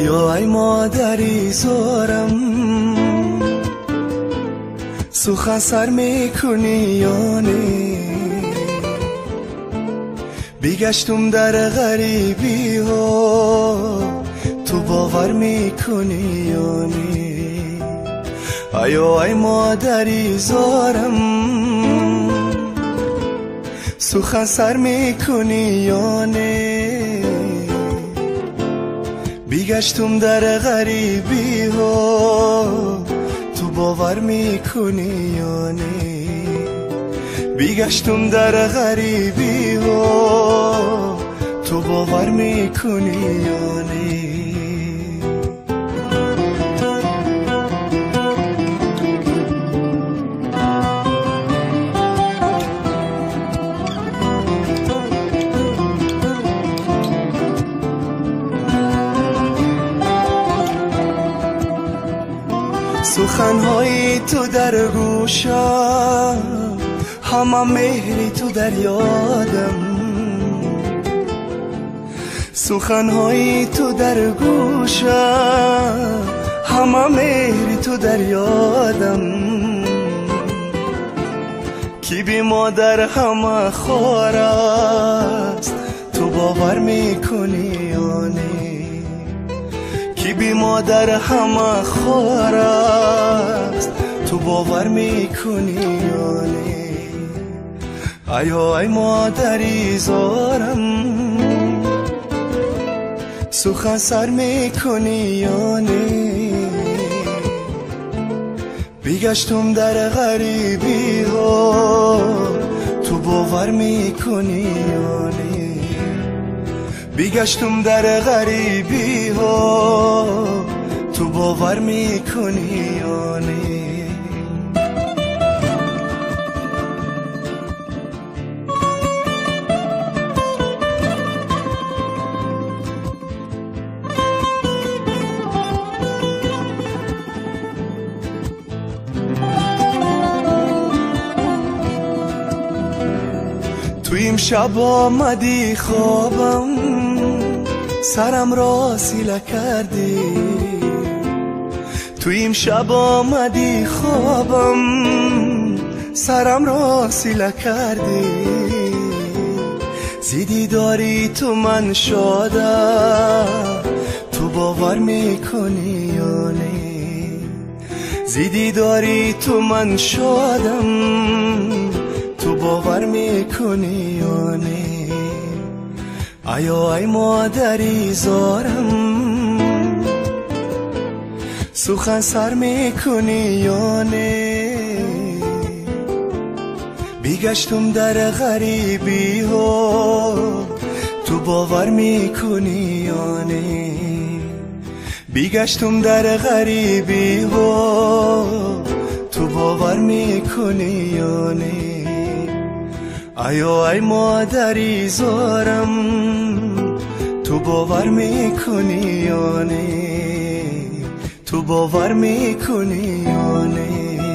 آیا ای مادری زارم سخن سر میکنی یا نه؟ بیگشتم در غریبی ها تو باور میکنی یا نه؟ آیا ای مادری زارم سخن سر میکنی یا نه؟ بیگشتم در غریبی ها تو باور میکنی یا نه؟ بیگشتم در غریبی ها تو باور میکنی یا نه؟ سخنهای تو در گوشم همه مهری تو در یادم، سخنهای تو در گوشم همه مهری تو در یادم. کی بی مادر همه خوار است تو باور میکنی یا نه؟ کی بی مادر همه خوار است تو باور میکنی یا نه؟ آیا ای مادری زارم سخن سر میکنی یا نه؟ بیگشتم در غریبی ها تو باور میکنی یا نه؟ بیگشتم در غریبی ها تو باور میکنی یا نه؟ تو امشب آمدی خوابم سرم را سیله کردی، تو امشب آمدی خوابم سرم را سیله کردی. زیدی داری تو من شادم تو باور میکنی یا نه؟ زیدی داری تو من شادم تو باور میکنی یا نه؟ آیا ای مادری زارم سخن سر میکنی یا نه؟ بیگشتم در غریبی ها تو باور میکنی یا نه؟ بیگشتم در غریبی ها تو باور میکنی یا نه؟ آیا ای مادری زارم تو باور میکنی یا نه؟ تو باور میکنی یا نه؟